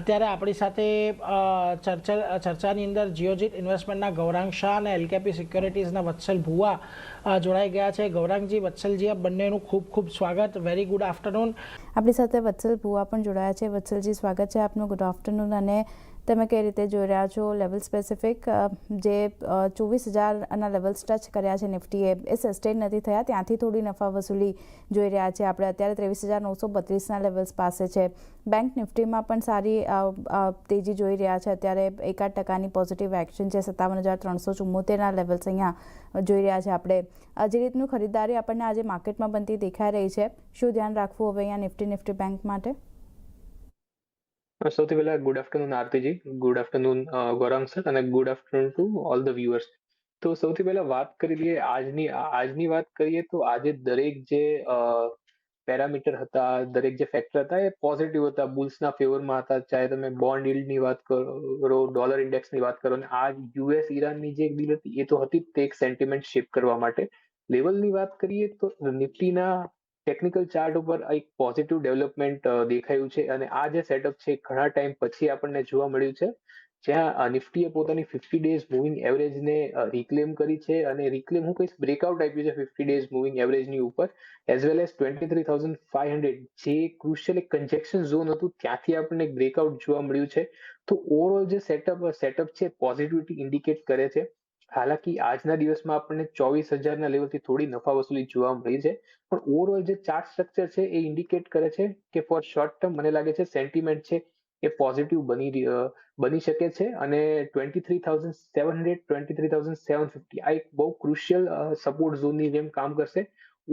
અત્યારે આપણી સાથે ચર્ચાની અંદર જિયોજીત ઇન્વેસ્ટમેન્ટના ગૌરાંગ શાહ અને એલકેપી સિક્યોરિટીઝના વત્સલ ભુવા જોડાઈ ગયા છે. ગૌરાંગજી, વત્સલજી, આ બંનેનું ખૂબ ખૂબ સ્વાગત. Very good afternoon. આપણી સાથે વત્સલ ભુવા પણ જોડાયા છે. વત્સલજી, સ્વાગત છે આપનું. Good afternoon. અને તમે કઈ રીતે જોઈ રહ્યા છો લેવલ સ્પેસિફિક જે 24,000ના લેવલ્સ ટચ કર્યા છે નિફ્ટીએ, એ સસ્ટેન નથી થયા, ત્યાંથી થોડી નફા વસૂલી જોઈ રહ્યા છે આપણે. અત્યારે 23,932ના લેવલ્સ પાસે છે. બેંક નિફ્ટીમાં પણ સારી તેજી જોઈ રહ્યા છે. અત્યારે 1% પોઝિટિવ એક્શન છે. 57,374ના લેવલ્સ અહીંયા જોઈ રહ્યા છે આપણે. જે રીતનું ખરીદારી આપણને આજે માર્કેટમાં બનતી દેખાઈ રહી છે, શું ધ્યાન રાખવું હવે અહીંયા નિફ્ટી બેંક માટે? સૌથી પહેલા ગુડ આફ્ટરનૂન આરતીજી, ગુડ આફ્ટરનૂન ગૌરાંગ સર, અને good afternoon to all the viewers. તો સૌથી પહેલા વાત કરી લઈએ આજની વાત કરીએ તો આજે દરેક જે પેરામીટર હતા, દરેક જે ફેક્ટર હતા એ પોઝિટિવ હતા, બુલ્સના ફેવરમાં હતા. ચાહે તમે બોન્ડ યીલ્ડની વાત કરો, ડોલર ઇન્ડેક્સની વાત કરો, અને આ યુએસ ઈરાનની જે ડીલ હતી એ તો હતી તે એક સેન્ટિમેન્ટ શિફ્ટ કરવા માટે. લેવલની વાત કરીએ તો નિફ્ટીના ટેકનિકલ ચાર્ટ ઉપર એક પોઝિટિવ ડેવલપમેન્ટ દેખાયું છે, અને આ જે સેટઅપ છે ઘણા ટાઈમ પછી આપણને જોવા મળ્યું છે, જ્યાં નિફ્ટીએ પોતાની 50 ડેઝ મૂવિંગ એવરેજને રિક્લેમ કરી છે, અને રિક્લેમ હું કહીશ બ્રેકઆઉટ આપ્યું છે 50 ડેઝ મૂવિંગ એવરેજની ઉપર, એઝ વેલ એઝ 23,500 જે ક્રુશિયલ એક કન્જેક્શન ઝોન હતું ત્યાંથી આપણને એક બ્રેકઆઉટ જોવા મળ્યું છે. તો ઓવરઓલ જે સેટઅપ છે પોઝિટિવિટી ઇન્ડિકેટ કરે છે. હાલાકી આજના દિવસમાં આપણને 24,000ના લેવલથી થોડી નફા વસૂલી જોવા મળી છે, પણ ઓવરઓલ જે ચાર્ટ સ્ટ્રક્ચર છે એ ઇન્ડિકેટ કરે છે કે ફોર શોર્ટ ટર્મ મને લાગે છે સેન્ટિમેન્ટ છે એ પોઝિટિવ બની શકે છે, અને 23,700 23,750 આ એક બહુ ક્રુશિયલ સપોર્ટ ઝોનની જેમ કામ કરશે.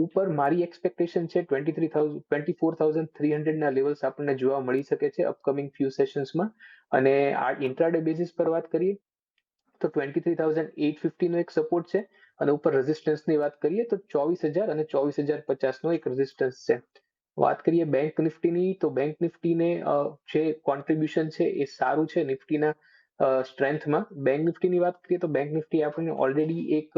ઉપર મારી એક્સપેક્ટેશન છે 24,300ના લેવલ્સ આપણને જોવા મળી શકે છે અપકમિંગ ફ્યુ સેશન્સમાં. અને આ ઇન્ટ્રાડે બેઝિસ પર વાત કરીએ તો 23,850નો એક સપોર્ટ છે, અને ઉપર રેઝિસ્ટન્સની વાત કરીએ તો 24,000 અને 24,050નો એક રેઝિસ્ટન્સ છે. વાત કરીએ બેંક નિફ્ટીની, તો બેંક નિફ્ટીને જે કોન્ટ્રીબ્યુશન છે એ સારું છે નિફ્ટીના સ્ટ્રેન્થમાં. બેંક નિફ્ટીની વાત કરીએ તો બેંક નિફ્ટી આપણને ઓલરેડી એક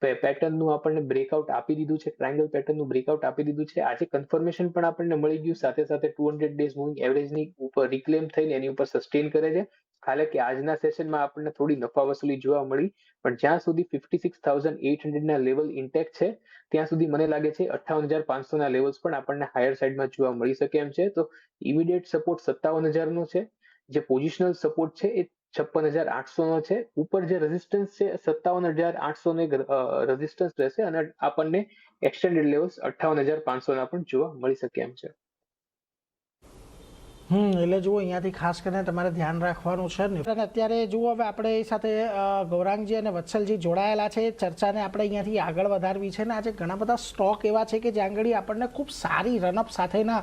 પેટર્નનું આપણને બ્રેકઆઉટ આપી દીધું છે, ટ્રાયંગલ પેટર્નનું બ્રેકઆઉટ આપી દીધું છે. આજે કન્ફર્મેશન પણ આપણને મળી ગયું, સાથે સાથે 200 ડેઝ મૂવિંગ એવરેજની ઉપર રિક્લેમ થઈને એની ઉપર સસ્ટેન કરે છે. હાલાકી આજના સેશનમાં આપણને થોડી નફા વસૂલી જોવા મળી, પણ જ્યાં સુધી 56,800ના લેવલ ઇન્ટેક્ટ છે ત્યાં સુધી મને લાગે છે 58,500ના લેવલ્સ પણ આપણને હાયર સાઈડમાં જોવા મળી શકે એમ છે. તો ઇમિડિયેટ સપોર્ટ 57,000નો છે, જે પોઝિશનલ સપોર્ટ છે એ 56,800નો છે. ઉપર જે રેઝિસ્ટન્સ છે 57,800નો એક રેઝિસ્ટન્સ રહેશે, અને આપણને એક્સટેન્ડેડ લેવલ્સ 58,500ના પણ જોવા મળી શકે એમ છે. એટલે જુઓ, અહીંયાથી ખાસ કરીને તમારે ધ્યાન રાખવાનું છે ને. અત્યારે જુઓ, હવે આપણે એ સાથે ગૌરાંગજી અને વત્સલજી જોડાયેલા છે. ચર્ચાને આપણે અહીંયાથી આગળ વધારવી છે, ને આજે ઘણા બધા સ્ટોક એવા છે કે જ્યાં આગળ આપણને ખૂબ સારી રનઅપ સાથેના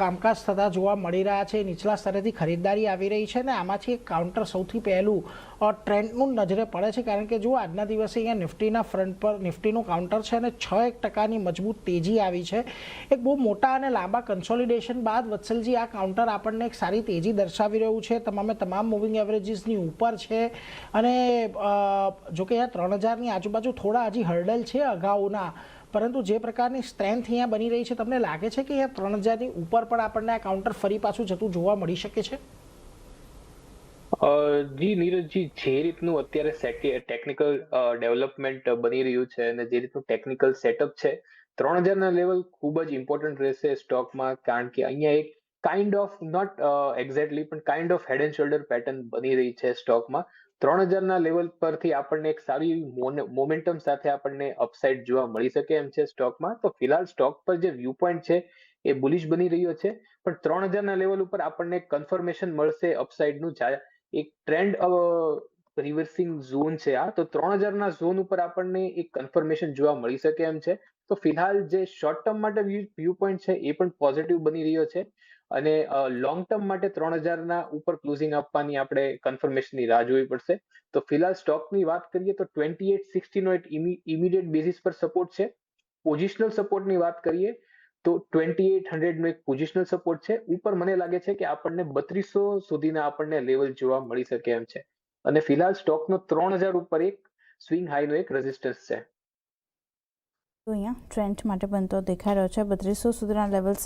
કામકાજ થતા જોવા મળી રહ્યા છે. નીચલા સ્તરેથી ખરીદદારી આવી રહી છે, ને આમાંથી એક કાઉન્ટર સૌથી પહેલું ટ્રેન્ડનું નજરે પડે છે, કારણ કે જુઓ આજના દિવસે અહીંયા નિફ્ટીના ફ્રન્ટ પર નિફ્ટીનું કાઉન્ટર છે અને 6% મજબૂત તેજી આવી છે. એક બહુ મોટા અને લાંબા કન્સોલિડેશન બાદ વત્સલજી આ કાઉન્ટર આપણને એક સારી તેજી દર્શાવી રહ્યું છે, તમામ મૂવિંગ એવરેજીસની ઉપર છે, અને જો કે અહીંયા 3,000ની આજુબાજુ થોડા હજી હર્ડલ છે અગાઉના, પરંતુ જે પ્રકારની સ્ટ્રેન્થ અહીંયા બની રહી છે, તમને લાગે છે કે અહીંયા 3,000ની ઉપર પણ આપણને આ કાઉન્ટર ફરી પાછું જતું જોવા મળી શકે છે? જી નીરજજી, જે રીતનું અત્યારે ટેકનિકલ ડેવલપમેન્ટ બની રહ્યું છે અને જે રીતનું ટેકનિકલ સેટઅપ છે, 3,000ના લેવલ ખૂબ જ ઇમ્પોર્ટન્ટ રહેશે સ્ટોકમાં, કારણ કે અહીંયા એક કાઇન્ડ ઓફ નોટ એક્ઝેક્ટલી પણ kind of head and shoulder pattern બની રહી છે સ્ટોકમાં. 3,000ના લેવલ પરથી આપણને એક સારી મોમેન્ટમ સાથે આપણને અપસાઇડ જોવા મળી શકે એમ છે સ્ટોકમાં. તો ફિલહાલ સ્ટોક પર જે વ્યૂ પોઈન્ટ છે એ બુલિશ બની રહ્યો છે, પણ 3,000ના લેવલ ઉપર આપણને કન્ફર્મેશન મળશે અપસાઇડનું, એક ટ્રેન્ડ રિવર્સિંગ ઝોન છે આ. તો 3,000ના ઝોન ઉપર આપણને એક કન્ફર્મેશન જોવા મળી શકે એમ છે. તો ફિલહાલ જે શોર્ટ ટર્મ માટે વ્યૂ પોઈન્ટ છે એ પણ પોઝિટિવ બની રહ્યો છે, અને લોંગ ટર્મ માટે 3,000ના ઉપર ક્લોઝિંગ આપવાની આપણે કન્ફર્મેશનની રાહ જોવી પડશે. તો ફિલહાલ સ્ટોકની વાત કરીએ તો 2860નો એક ઇમિડિયેટ બેઝિસ પર સપોર્ટ છે. પોઝિશનલ સપોર્ટની વાત કરીએ તો 2800નો એક પોઝિશનલ સપોર્ટ છે. ઉપર મને લાગે છે કે આપણને 3200 સુધીના આપણને લેવલ જોવા મળી શકે એમ છે, અને ફિલહાલ સ્ટોકનો 3,000 ઉપર એક સ્વિંગ હાઈનો એક રેઝિસ્ટન્સ છે. તો અહીંયા ટ્રેન્ડ માટે બનતો દેખાઈ રહ્યો છે 3200 સુધીના લેવલ્સ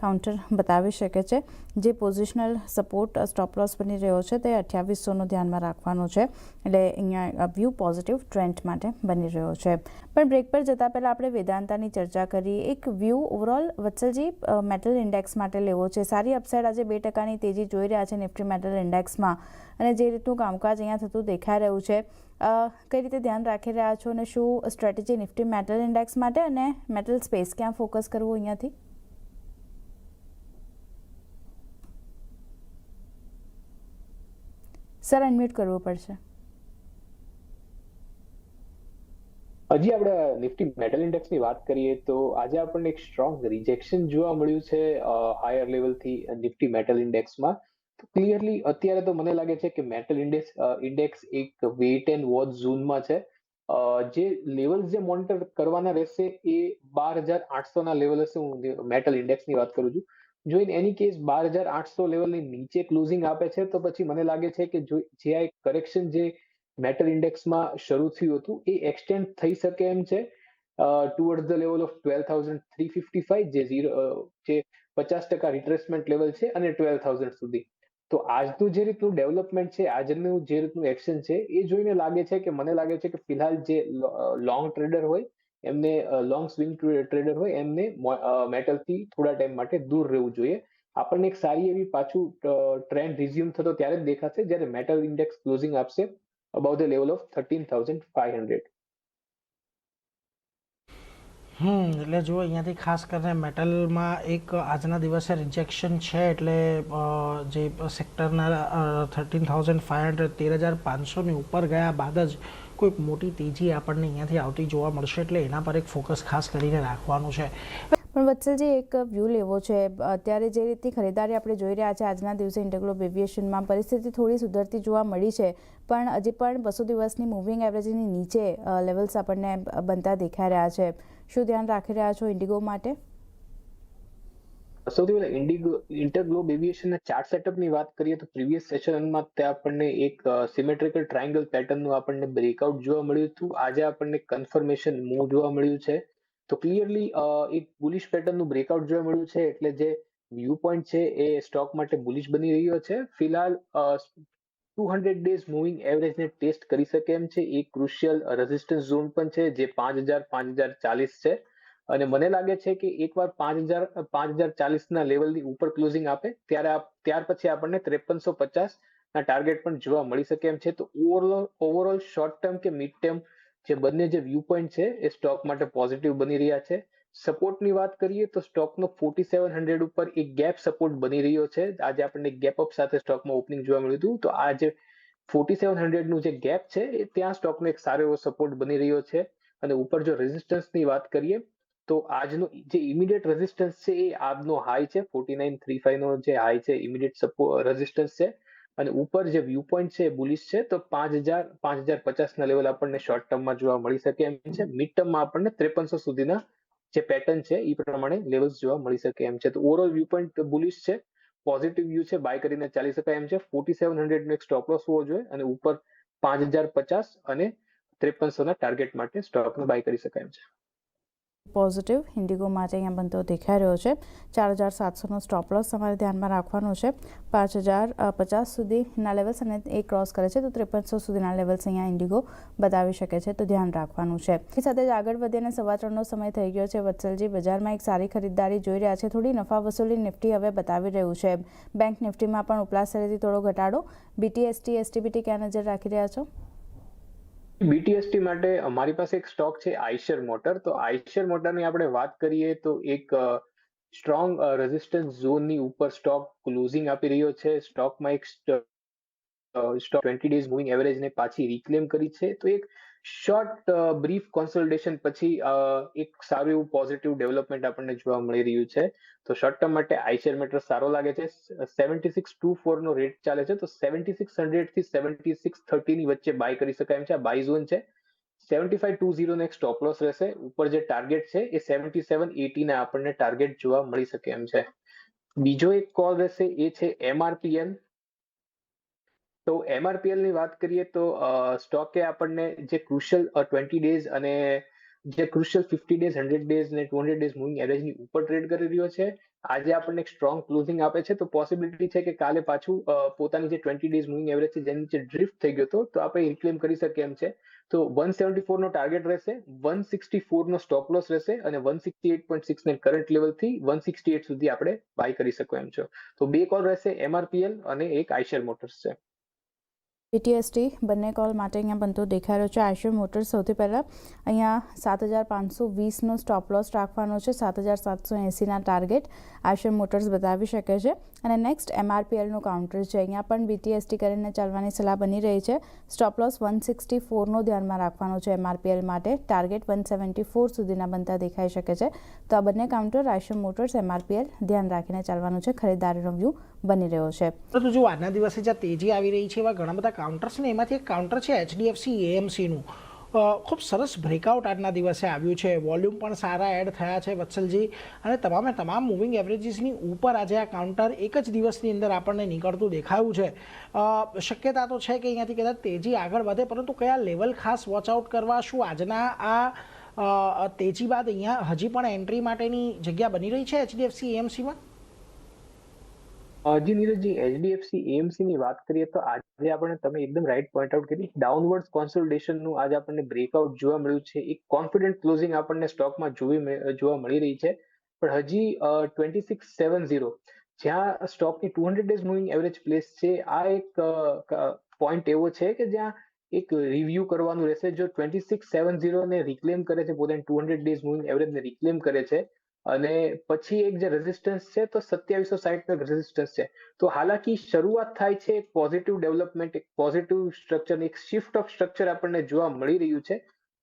કાઉન્ટર બતાવી શકે છે. જે પોઝિશનલ સપોર્ટ સ્ટોપ લોસ બની રહ્યો છે તે 2800નો ધ્યાનમાં રાખવાનો છે. એટલે અહીંયા વ્યૂ પોઝિટિવ ટ્રેન્ડ માટે બની રહ્યો છે. પણ બ્રેક પર જતાં પહેલાં આપણે વેદાંતાની ચર્ચા કરી. એક વ્યૂ ઓવરઓલ વત્સલજી મેટલ ઇન્ડેક્સ માટે લેવો છે. સારી અપસાઇડ આજે 2% તેજી જોઈ રહ્યા છે નિફ્ટી મેટલ ઇન્ડેક્સમાં, અને જે રીતનું કામકાજ અહીંયા થતું દેખાઈ રહ્યું છે, કઈ રીતે ધ્યાન રાખી રહ્યા છો અને શું સ્ટ્રેટેજી નિફ્ટી મેટલ ઇન્ડેક્સ માટે અને મેટલ સ્પેસ ક્યાં ફોકસ કરવું અહીંયાથી? સર અનમ્યુટ કરવું પડશે. હજી આપણે નિફ્ટી મેટલ ઇન્ડેક્સની વાત કરીએ તો આજે આપણને એક સ્ટ્રોંગ રિજેક્શન જોવા મળ્યું છે હાયર લેવલથી નિફ્ટી મેટલ ઇન્ડેક્સમાં. તો ક્લિયરલી અત્યારે તો મને લાગે છે કે મેટલ ઇન્ડેક્સ એક વેઇટ એન્ડ વોચ ઝોનમાં છે. જે લેવલ્સ જે મોનિટર કરવાના રહેશે એ 12,800 ના લેવલ હશે. હું મેટલ ઇન્ડેક્સની વાત કરું છું. જો ઇન એની કેસ 12,800 લેવલની નીચે ક્લોઝિંગ આપે છે તો પછી મને લાગે છે કે જે આ એક કરેક્શન જે મેટલ ઇન્ડેક્સમાં શરૂ થયું હતું એ એક્સટેન્ડ થઈ શકે એમ છે ટુવર્ડ્સ ધ લેવલ ઓફ 12,355 જે 50% રિટ્રેસમેન્ટ લેવલ છે અને 12,000 સુધી. તો આજનું જે રીતનું ડેવલપમેન્ટ છે, આજનું જે રીતનું એક્શન છે એ જોઈને લાગે છે કે મને લાગે છે કે ફિલહાલ જે લોંગ ટ્રેડર હોય એમને લોંગ સ્વિંગ ટ્રેડર હોય એમને મેટલથી થોડા ટાઈમ માટે દૂર રહેવું જોઈએ. આપણને એક સારી એવી પાછું ટ્રેન્ડ રિઝ્યુમ થતો ત્યારે જ દેખાશે જ્યારે મેટલ ઇન્ડેક્સ ક્લોઝિંગ આપશે above the level of 13,500. એટલે જો અહીંયાથી ખાસ કરીને મેટલમાં એક આજના દિવસે રિજેક્શન છે, એટલે જે સેક્ટરના 13,500 13,500ની ઉપર ગયા બાદ જ કોઈક મોટી તેજી આપણને અહીંયાથી આવતી જોવા મળશે. એટલે એના પર એક ફોકસ ખાસ કરીને રાખવાનું છે. પણ વત્સલજી એક વ્યૂ લેવો છે. અત્યારે જે રીતની ખરીદારી આપણે જોઈ રહ્યા છે આજના દિવસે ઇન્ટરગ્લોબ એવિએશનમાં પરિસ્થિતિ થોડી સુધરતી જોવા મળી છે, પણ હજી પણ 200 દિવસની મૂવિંગ એવરેજની નીચે લેવલ્સ આપણને બનતા દેખાઈ રહ્યા છે. શું ધ્યાન રાખી રહ્યા છો ઇન્ડિગો માટે? સૌથી પહેલા ઇન્ટરગ્લોબ એવિએશનના ચાર્ટ સેટઅપની વાત કરીએ તો પ્રીવિયસ સેશનમાં તે આપણને એક સિમેટ્રિકલ ટ્રાયંગલ પેટર્નનું આપણને બ્રેકઆઉટ જોવા મળ્યું હતું. આજે આપણને કન્ફર્મેશન મૂવ જોવા મળ્યું છે. તો ક્લિયરલી એક બુલિશ પેટર્નનું બ્રેકઆઉટ જોવા મળ્યું છે. એટલે જે વ્યૂ પોઈન્ટ છે એ સ્ટોક માટે બુલિશ બની રહ્યો છે. ફિલહાલ 200 ડેઝ મૂવિંગ એવરેજને ટેસ્ટ કરી શકે એમ છે. એક ક્રુશિયલ રેઝિસ્ટન્સ ઝોન પણ છે જે 5,040 છે. અને મને લાગે છે કે એકવાર 5,040 ના લેવલની ઉપર ક્લોઝિંગ આપે ત્યાર પછી આપણને 5350 ના ટાર્ગેટ પણ જોવા મળી શકે એમ છે. તો ઓવરઓલ શોર્ટ ટર્મ કે મિડ ટર્મ જે બંને જે વ્યૂ પોઈન્ટ છે એ સ્ટોક માટે પોઝિટિવ બની રહ્યા છે. સપોર્ટની વાત કરીએ તો સ્ટોકનો 4700 ઉપર એક ગેપ સપોર્ટ બની રહ્યો છે. આજે આપણને ગેપ અપ સાથે સ્ટોકમાં ઓપનિંગ જોવા મળ્યું હતું. તો આ જે 4700 નું જે ગેપ છે એ ત્યાં સ્ટોકનો એક સારો એવો સપોર્ટ બની રહ્યો છે. અને ઉપર જો રેઝિસ્ટન્સની વાત કરીએ તો આજનો જે ઇમિડિયેટ રેઝિસ્ટન્સ છે એ આજનો હાઈ છે 4935 નો જે હાઈ છે ઇમિડિયેટ રેઝિસ્ટન્સ છે. અને ઉપર જે વ્યૂ પોઈન્ટ છે બુલિશ છે. તો 5,050 ના લેવલ આપણને શોર્ટ ટર્મમાં જોવા મળી શકે એમ છે. મિડ ટર્મમાં આપણને 5300 સુધીના જે પેટર્ન છે એ પ્રમાણે લેવલ્સ જોવા મળી શકે એમ છે. તો ઓવરઓલ વ્યૂ પોઈન્ટ બુલિશ છે, પોઝિટિવ વ્યૂ છે, બાય કરીને ચાલી શકાય એમ છે. 4700 નો એક સ્ટોપ લોસ હોવો જોઈએ અને ઉપર 5,050 અને 5300 ના ટાર્ગેટ માટે સ્ટોકને બાય કરી શકાય એમ છે. પોઝિટિવ ઇન્ડિગો માટે અહીંયા બનતો દેખાઈ રહ્યો છે. 4,700નો સ્ટોપ લોસ તમારે ધ્યાનમાં રાખવાનો છે. 5,050 સુધીના લેવલ્સ અને એ ક્રોસ કરે છે તો 5300 સુધીના લેવલ્સ અહીંયા ઇન્ડિગો બતાવી શકે છે, તો ધ્યાન રાખવાનું છે. એ સાથે જ આગળ વધીને 3:15નો સમય થઈ ગયો છે. વત્સલજી બજારમાં એક સારી ખરીદદારી જોઈ રહ્યા છે. થોડી નફા વસૂલી નિફ્ટી હવે બતાવી રહ્યું છે. બેંક નિફ્ટીમાં પણ ઉપલા સ્તરેથી થોડો ઘટાડો. BTST STBT ક્યાં નજર રાખી રહ્યા છો? BTST માટે અમારી પાસે એક સ્ટોક છે આઈશર મોટર. તો આઈશર મોટરની આપણે વાત કરીએ તો એક સ્ટ્રોંગ રેઝિસ્ટન્સ ઝોનની ઉપર સ્ટોક ક્લોઝિંગ આપી રહ્યો છે. સ્ટોકમાં એક સ્ટોક 20 ડેઝ મૂવિંગ એવરેજને પાછી રિક્લેમ કરી છે. તો એક શોર્ટ બ્રીફ કોન્સોલિડેશન પછી એક સારું એવું પોઝિટિવ ડેવલપમેન્ટ આપણને જોવા મળી રહ્યું છે. તો શોર્ટ ટર્મ માટે આઈશર મેટર સારો લાગે છે. 7624 નો રેટ ચાલે છે. તો 7600 થી 7630 ની વચ્ચે બાય કરી શકાય એમ છે. આ બાય ઝોન છે. 7520 નો એક સ્ટોપ લોસ રહેશે. ઉપર જે ટાર્ગેટ છે એ 7780 ના આપણને ટાર્ગેટ જોવા મળી શકે એમ છે. બીજો એક કોલ રહેશે એ છે MRPL. તો MRPL ની વાત કરીએ તો સ્ટોકે આપણને જે ક્રુશિયલ 20 ડેઝ અને જે ક્રુશિયલ 50 ડેઝ 100 ડેઝ ને 200 ડેઝ મૂવિંગ એવરેજની ઉપર ટ્રેડ કરી રહ્યો છે. આજે આપણને એક સ્ટ્રોંગ ક્લોઝિંગ આપે છે, તો પોસિબિલિટી છે કે કાલે પાછું પોતાની જે 20 ડેઝ મૂવિંગ એવરેજ છે જેની નીચે ડ્રિફ્ટ થઈ ગયો હતો, તો આપણે રિક્લેમ કરી શકીએ એમ છે. તો 174 નો ટાર્ગેટ રહેશે, 164 નો સ્ટોપ લોસ રહેશે અને 168.6 ને કરંટ લેવલથી 168 સુધી આપણે બાય કરી શકો એમ છો. તો બે કોલ રહેશે, MRPL અને એક આઈશર મોટર્સ છે. BTST બંને કોલ માટે અહીંયા બનતો દેખાઈ રહ્યો છે. આઈશર મોટર્સ સૌથી પહેલાં અહીંયા 7,520નો સ્ટોપ લોસ રાખવાનો છે, 7,780ના ટાર્ગેટ આઈશર મોટર્સ બતાવી શકે છે. અને નેક્સ્ટ MRPLનું કાઉન્ટર છે, અહીંયા પણ BTST કરીને ચાલવાની સલાહ બની રહી છે. સ્ટોપ લોસ 164નો ધ્યાનમાં રાખવાનો છે MRPL માટે, ટાર્ગેટ 174 સુધીના બનતા દેખાઈ શકે છે. તો આ બંને કાઉન્ટર આઈશર મોટર્સ MRPL ધ્યાન રાખીને ચાલવાનું છે. ખરીદારીનો વ્યૂ બની રહ્યો છે. પરંતુ જો આજના દિવસે જ્યાં તેજી આવી રહી છે એવા ઘણા બધા કાઉન્ટર્સ ને એમાંથી એક કાઉન્ટર છે HDFC AMCનું. ખૂબ સરસ બ્રેકઆઉટ આજના દિવસે આવ્યું છે, વોલ્યુમ પણ સારા એડ થયા છે વત્સલજી, અને તમામ મૂવિંગ એવરેજીસની ઉપર આજે આ કાઉન્ટર એક જ દિવસની અંદર આપણને નીકળતું દેખાયું છે. શક્યતા તો છે કે અહીંયાથી કદાચ તેજી આગળ વધે, પરંતુ કયા લેવલ ખાસ વોચઆઉટ કરવા? શું આજના આ તેજી બાદ અહીંયા હજી પણ એન્ટ્રી માટેની જગ્યા બની રહી છે HDFC AMCમાં? જી નીરજજી, HDFC AMC ની વાત કરીએ તો આજે આપણે, તમે એકદમ રાઈટ પોઈન્ટ આઉટ કરી, ડાઉનવર્ડ કોન્સોલિડેશનનું આજે આપણને બ્રેકઆઉટ જોવા મળ્યું છે. એક કોન્ફિડન્ટ ક્લોઝિંગ આપણને સ્ટોકમાં જોવા મળી રહી છે. પણ હજી 2670 જ્યાં સ્ટોકની 200 ડેઝ મૂવિંગ એવરેજ પ્લેસ છે, આ એક પોઈન્ટ એવો છે કે જ્યાં એક રિવ્યુ કરવાનું રહેશે. જો 2670 ને રિક્લેમ કરે છે, પોતાની 200 ડેઝ મૂવિંગ એવરેજને રિક્લેમ કરે છે, અને પછી એક જે રેઝિસ્ટન્સ છે તો 2760 નો રેઝિસ્ટન્સ છે. તો હાલાકી શરૂઆત થાય છે એક પોઝિટિવ ડેવલપમેન્ટ, એક પોઝિટિવ સ્ટ્રક્ચર, એક શિફ્ટ ઓફ સ્ટ્રક્ચર આપણને જોવા મળી રહ્યું છે.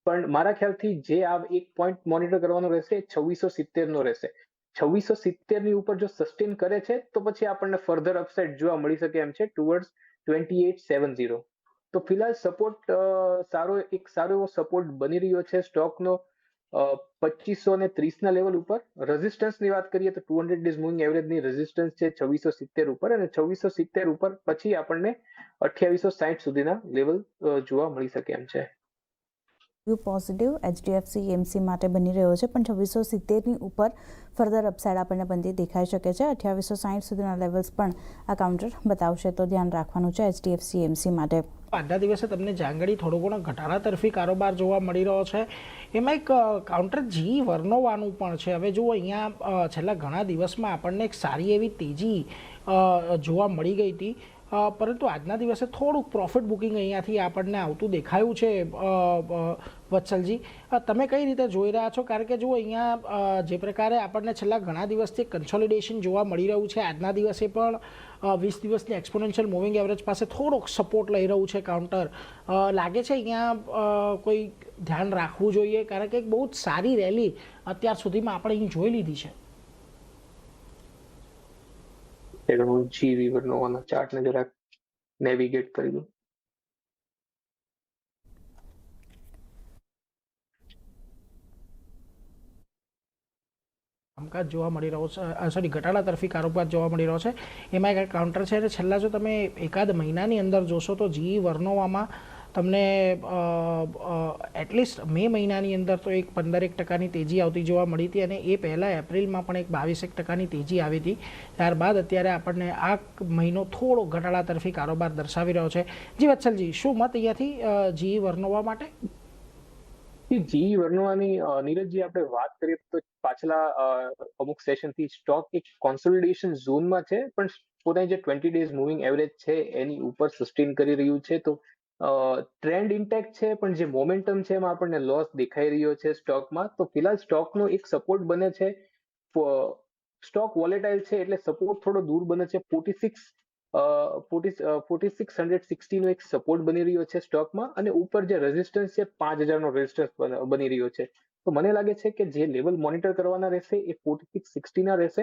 પણ મારા ખ્યાલથી જે આ એક પોઈન્ટ મોનિટર કરવાનો રહેશે 2670 નો રહેશે. 2670 ની ઉપર જો સસ્ટેન કરે છે તો પછી આપણને ફર્ધર અપસાઇડ જોવા મળી શકે એમ છે ટુવર્ડ્સ 2870. તો ફિલહાલ સપોર્ટ સારો એવો સપોર્ટ બની રહ્યો છે સ્ટોકનો 2530 ના લેવલ ઉપર. રેઝિસ્ટન્સની વાત કરીએ તો 200 ડેઝ મૂવિંગ એવરેજની રેઝિસ્ટન્સ છે 2670 ઉપર, અને 2670 ઉપર પછી આપણને 2860 સુધીના લેવલ જોવા મળી શકે એમ છે. વ્યૂ પોઝિટિવ HDFC AMC માટે બની રહ્યો છે, પણ 2670ની ઉપર ફર્ધર અપસાઇડ આપણને બનતી દેખાઈ શકે છે. 2860 સુધીના લેવલ્સ પણ આ કાઉન્ટર બતાવશે, તો ધ્યાન રાખવાનું છે HDFC AMC માટે. આજના દિવસે તમને જાંગડી થોડો ઘણો ઘટાડા તરફી કારોબાર જોવા મળી રહ્યો છે. એમાં એક કાઉન્ટર GE વર્નોવાનું પણ છે. હવે જુઓ, અહીંયા છેલ્લા ઘણા દિવસમાં આપણને એક સારી એવી તેજી જોવા મળી ગઈ હતી, પરંતુ આજના દિવસે થોડુંક પ્રોફિટ બુકિંગ અહીંયાથી આપણને આવતું દેખાયું છે. વત્સલજી, તમે કઈ રીતે જોઈ રહ્યા છો? કારણ કે જુઓ, અહીંયા જે પ્રકારે આપણને છેલ્લા ઘણા દિવસથી કન્સોલિડેશન જોવા મળી રહ્યું છે, આજના દિવસે પણ 20 દિવસની એક્સપોનેન્શિયલ મૂવિંગ એવરેજ પાસે થોડોક સપોર્ટ લઈ રહ્યું છે કાઉન્ટર. લાગે છે અહીંયા કોઈ ધ્યાન રાખવું જોઈએ, કારણ કે એક બહુ જ સારી રેલી અત્યાર સુધીમાં આપણે અહીં જોઈ લીધી છે. હું GE વર્નોવાના ચાર્ટને જરાક નેવિગેટ કરી દઉં. કામકાજ જોવા મળી રહ્યો છે, ઘટાડા તરફી કારોબાર જોવા મળી રહ્યો છે. એમાં એક કાઉન્ટર છે, અને છેલ્લા જો તમે એકાદ મહિનાની અંદર જોશો તો GE વર્નોવામાં તમને એટલીસ્ટ મે મહિનાની અંદર તો એક 15% તેજી આવતી જોવા મળી હતી, અને એ પહેલાં એપ્રિલમાં પણ એક 22% તેજી આવી હતી. ત્યારબાદ અત્યારે આપણને આ મહિનો થોડો ઘટાડા તરફી કારોબાર દર્શાવી રહ્યો છે. જી વત્સલજી, શું મત અહીંયાથી GE વર્નોવા માટે? GE વર્નોવાની નીરજજી આપણે વાત કરીએ તો પાછલા અમુક સેશનથી સ્ટોક એક કોન્સોલિડેશન ઝોનમાં છે, પણ પોતાની જે 20 ડેઝ મૂવિંગ એવરેજ છે એની ઉપર સસ્ટેન કરી રહ્યું છે. તો ટ્રેન્ડ ઇન્ટેક્ટ છે, પણ જે મોમેન્ટમ છે એમાં આપણને લોસ દેખાઈ રહ્યો છે સ્ટોકમાં. તો ફિલહાલ સ્ટોકનો એક સપોર્ટ બને છે, સ્ટોક વોલેટાઇલ છે એટલે સપોર્ટ થોડો દૂર બને છે. 4660 નો એક સપોર્ટ બની રહ્યો છે સ્ટોકમાં, અને ઉપર જે રેઝિસ્ટન્સ છે 5000 નો રેઝિસ્ટન્સ બની રહ્યો છે. તો મને લાગે છે કે જે લેવલ મોનિટર કરવાના રહેશે એ 4660 ના રહેશે.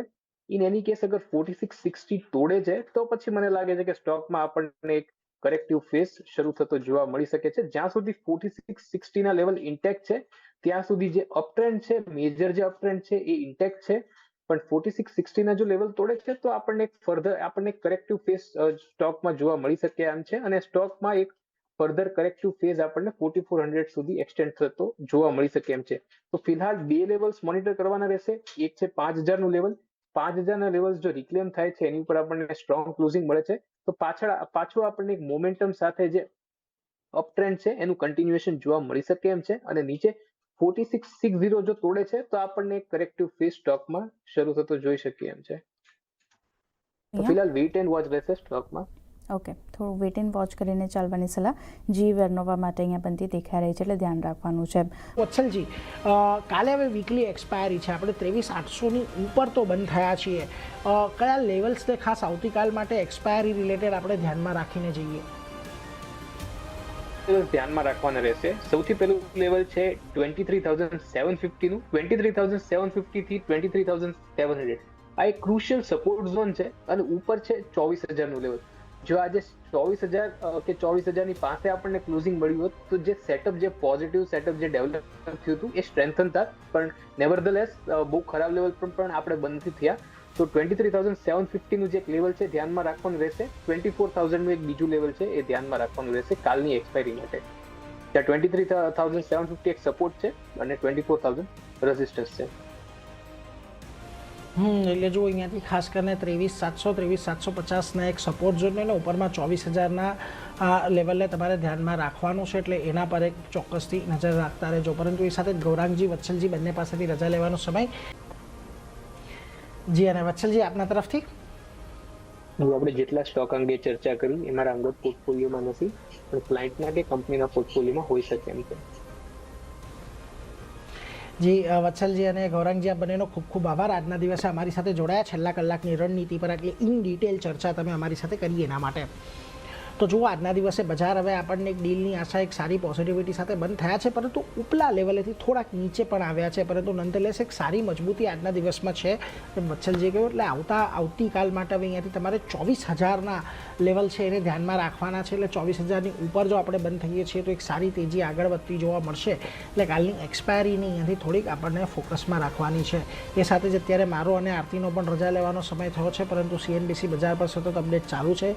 ઇન એની કેસ અગર 4660 તોડે છે તો પછી મને લાગે છે કે સ્ટોકમાં આપણને એક કરેક્ટિવ ફેઝ શરૂ થતો જોવા મળી શકે છે. જ્યાં સુધી 4660 ના લેવલ ઇન્ટેક્ટ છે ત્યાં સુધી જે અપટ્રેન્ડ છે, મેજર જે અપટ્રેન્ડ છે એ ઇન્ટેક્ટ છે. પણ 4660 ના જો લેવલ તોડે છે તો આપણને એક કરેક્ટિવ ફેઝ સ્ટોકમાં જોવા મળી શકે એમ છે, અને સ્ટોકમાં એક ફર્ધર કરેક્ટિવ ફેઝ આપણને 4400 સુધી એક્સટેન્ડ થતો જોવા મળી શકે એમ છે. તો ફિલહાલ બે લેવલ્સ મોનિટર કરવાના રહેશે. એક છે 5000 નું લેવલ. 5000 ના લેવલ્સ જો રિક્લેમ થાય છે, એની ઉપર આપણને સ્ટ્રોંગ ક્લોઝિંગ મળે છે, તો પાછું આપણને એક મોમેન્ટમ સાથે જે અપ ટ્રેન્ડ છે એનું કન્ટિન્યુએશન જોવા મળી શકે એમ છે. અને નીચે 4660 જો તોડે છે તો આપણને એક કરેક્ટિવ ફેઝ સ્ટોકમાં શરૂ થતો જોઈ શકીએ એમ છે. તો ફિલહાલ વેઇટ એન્ડ વોચ રહેશે સ્ટોકમાં. ઓકે, થોડું વેઇટ એન્ડ વોચ કરીને ચાલવાની સલાહ જી વેર્નોવા માટે અહીંયા બનતી દેખાઈ રહી છે, એટલે ધ્યાન રાખવાનું છે. વત્સલજી, કાલે હવે વીકલી એક્સપાયરી છે, આપણે 23800ની ઉપર તો બંધ થયા છીએ. કયા લેવલ્સને ખાસ આવતીકાલ માટે એક્સપાયરી રિલેટેડ આપણે ધ્યાનમાં રાખીને જઈએ? ધ્યાનમાં રાખવાના રહેશે. સૌથી પહેલું લેવલ છે 23750 નું. 23750 થી 23700 આ એક ક્રુશિયલ સપોર્ટ ઝોન છે. અને ઉપર છે 24000 નું લેવલ. જો આજે 24000 કે 24000 ની પાસે આપણને ક્લોઝિંગ મળ્યું હોત તો જે સેટઅપ, જે પોઝિટિવ સેટઅપ જે ડેવલપ થયું હતું એ સ્ટ્રેન્થન થાત. પણ નેવરધલેસ બહુ ખરાબ લેવલ પર પણ આપણે બંધ નથી થયા. તો 23750 નું જે એક લેવલ છે ધ્યાનમાં રાખવાનું રહેશે. 24000 નું એક બીજું લેવલ છે એ ધ્યાનમાં રાખવાનું રહેશે કાલની એક્સપાયરી માટે. ત્યાં 23750 એક સપોર્ટ છે અને 24000 રેઝિસ્ટન્સ છે. એટલે જો અહીંયાથી ખાસ કરીને 23700 23750ના એક સપોર્ટ ઝોન અને ઉપરમાં 24000ના લેવલને તમારે ધ્યાનમાં રાખવાનું છે, એટલે એના પર એક ચોક્કસથી નજર રાખતા રહેજો. પરંતુ એ સાથે ગૌરાંગજી, વત્સલજી બંને પાસેથી રજા લેવાનો સમય. જી, અને વત્સલજી આપના તરફથી આપણે જેટલા સ્ટોક અંગે ચર્ચા કરી એ મારા અંગત પોર્ટફોલિયોમાં નથી, પણ ક્લાયન્ટના કે કંપનીના પોર્ટફોલિયોમાં હોઈ શકે એમ છે. જી, વત્સલજી અને ગૌરાંગજી, આ બંનેનો ખૂબ ખૂબ આભાર. આજના દિવસે અમારી સાથે જોડાયા, છેલ્લા કલાકની રણનીતિ પર આટલી ઇન ડિટેલ ચર્ચા તમે અમારી સાથે કરી એના માટે. તો જુઓ, આજના દિવસે બજાર હવે આપણને એક ડીલની આશા, એક સારી પોઝિટિવિટી સાથે બંધ થયા છે, પરંતુ ઉપલા લેવલેથી થોડાક નીચે પણ આવ્યા છે, પરંતુ નંતલેસ એક સારી મજબૂતી આજના દિવસમાં છે. વત્સલજીએ કહ્યું એટલે આવતીકાલ માટે હવે અહીંયાથી તમારે 24000ના લેવલ છે એને ધ્યાનમાં રાખવાના છે. એટલે 24000ની ઉપર જો આપણે બંધ થઈએ છીએ તો એક સારી તેજી આગળ વધતી જોવા મળશે. એટલે કાલની એક્સપાયરીની અહીંયાથી થોડીક આપણને ફોકસમાં રાખવાની છે. એ સાથે જ અત્યારે મારો અને આરતીનો પણ રજા લેવાનો સમય થયો છે, પરંતુ CNBC બજાર પર સતત અપડેટ ચાલુ છે.